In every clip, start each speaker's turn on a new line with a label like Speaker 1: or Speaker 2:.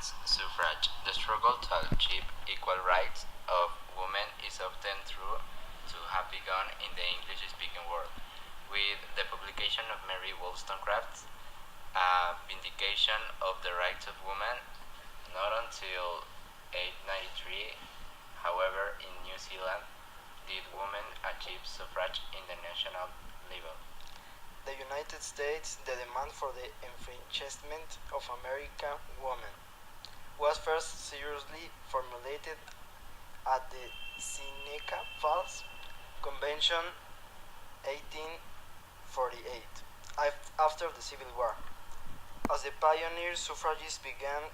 Speaker 1: women's suffrage. The struggle to achieve equal rights of women is often true to have begun in the English-speaking world, with the publication of Mary Wollstonecraft's A Vindication of the Rights of Women. Not until 1893, however, in New Zealand, did women achieve suffrage in the national level.
Speaker 2: The United States, the demand for the enfranchisement of American women was first seriously formulated at the Seneca Falls Convention 1848, after the Civil War, as the pioneer suffragists began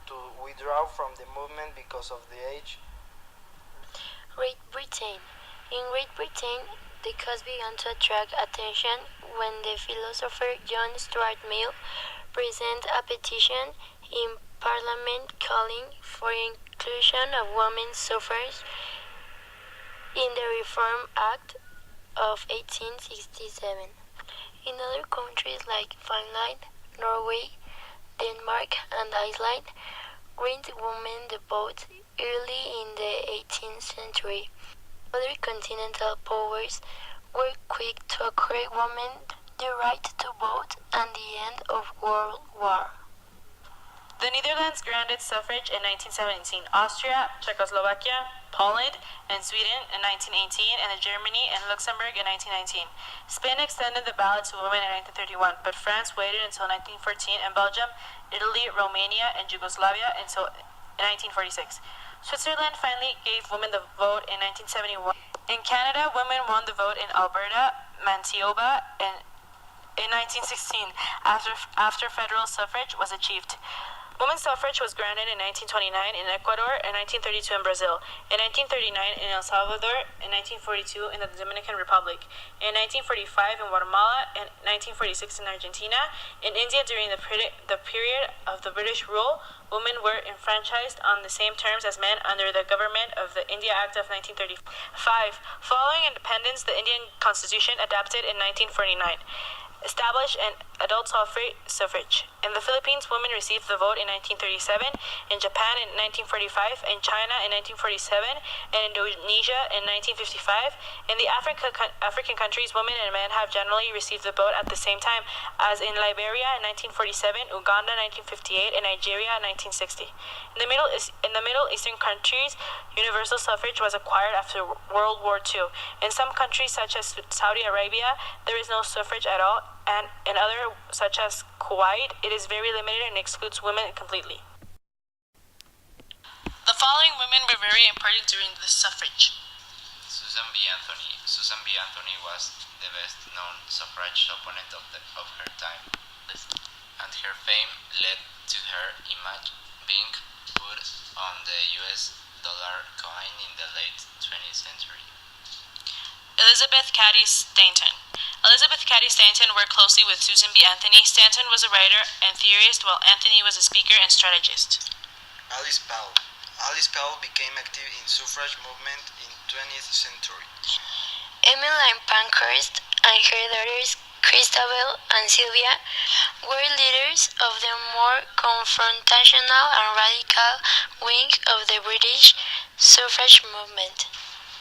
Speaker 2: to withdraw from the movement because of the age.
Speaker 3: Great Britain. In Great Britain, the cause began to attract attention when the philosopher John Stuart Mill presented a petition in Parliament calling for inclusion of women's suffrage in the Reform Act of 1867. In other countries like Finland, Norway, Denmark, and Iceland, granted women the vote early in the 18th century. Other continental powers were quick to accord women the right to vote at the end of World War.
Speaker 4: The Netherlands granted suffrage in 1917, Austria, Czechoslovakia, Poland, and Sweden in 1918, and Germany and Luxembourg in 1919. Spain extended the ballot to women in 1931, but France waited until 1914, and Belgium, Italy, Romania, and Yugoslavia until 1946. Switzerland finally gave women the vote in 1971. In Canada, women won the vote in Alberta, Manitoba, and in 1916, after federal suffrage was achieved. Women's suffrage was granted in 1929 in Ecuador and 1932 in Brazil, in 1939 in El Salvador, in 1942 in the Dominican Republic, in 1945 in Guatemala, in 1946 in Argentina. In India, during the period of the British rule, women were enfranchised on the same terms as men under the government of the India Act of 1935. Following independence, the Indian Constitution, adopted in 1949, established an adult suffrage. In the Philippines, women received the vote in 1937, in Japan in 1945, in China in 1947, and Indonesia in 1955. In the African countries, women and men have generally received the vote at the same time, as in Liberia in 1947, Uganda 1958, and Nigeria 1960. In the Middle Eastern countries, universal suffrage was acquired after World War II. In some countries, such as Saudi Arabia, there is no suffrage at all, and in other, such as Kuwait, it is very limited and excludes women completely. The following women were very important during the suffrage.
Speaker 1: Susan B. Anthony. Susan B. Anthony was the best-known suffrage opponent of her time, and her fame led to her image being put on the US dollar coin in the late 20th century.
Speaker 4: Elizabeth Cady Stanton. Elizabeth Cady Stanton worked closely with Susan B. Anthony. Stanton was a writer and theorist, while Anthony was a speaker and strategist.
Speaker 2: Alice Paul. Alice Paul became active in suffrage movement in 20th century.
Speaker 3: Emmeline Pankhurst and her daughters Christabel and Sylvia were leaders of the more confrontational and radical wing of the British suffrage movement.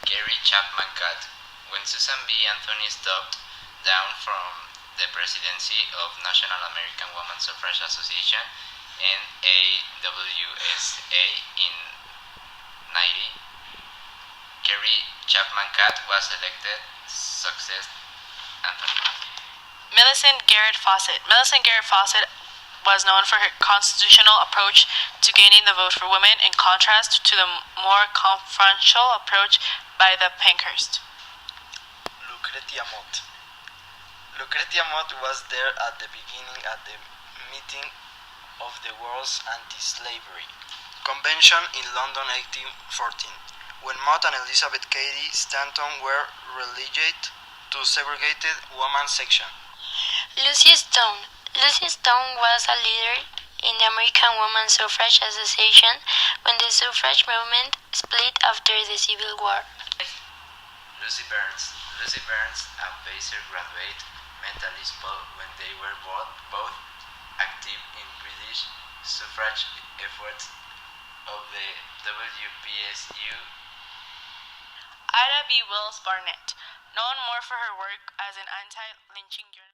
Speaker 1: Gary Chapman Catt. When Susan B. Anthony stepped down from the presidency of National American Woman Suffrage Association, NAWSA, in 90, Gary Chapman Catt was elected successor Anthony.
Speaker 4: Millicent Garrett Fawcett. Millicent Garrett Fawcett was known for her constitutional approach to gaining the vote for women, in contrast to the more confrontational approach by the Pankhurst.
Speaker 2: Lucretia Mott. Lucretia Mott was there at the beginning at the meeting of the World's Anti-Slavery Convention in London 1814, when Mott and Elizabeth Cady Stanton were relegated to segregated women's section.
Speaker 3: Lucy Stone. Lucy Stone was a leader in the American Woman Suffrage Association when the suffrage movement split after the Civil War.
Speaker 1: Lucy Burns. Lucy Burns, a Vassar graduate, met Alice Paul when they were both active in British suffrage efforts of the WPSU.
Speaker 4: Ida B. Wells Barnett, known more for her work as an anti-lynching journalist.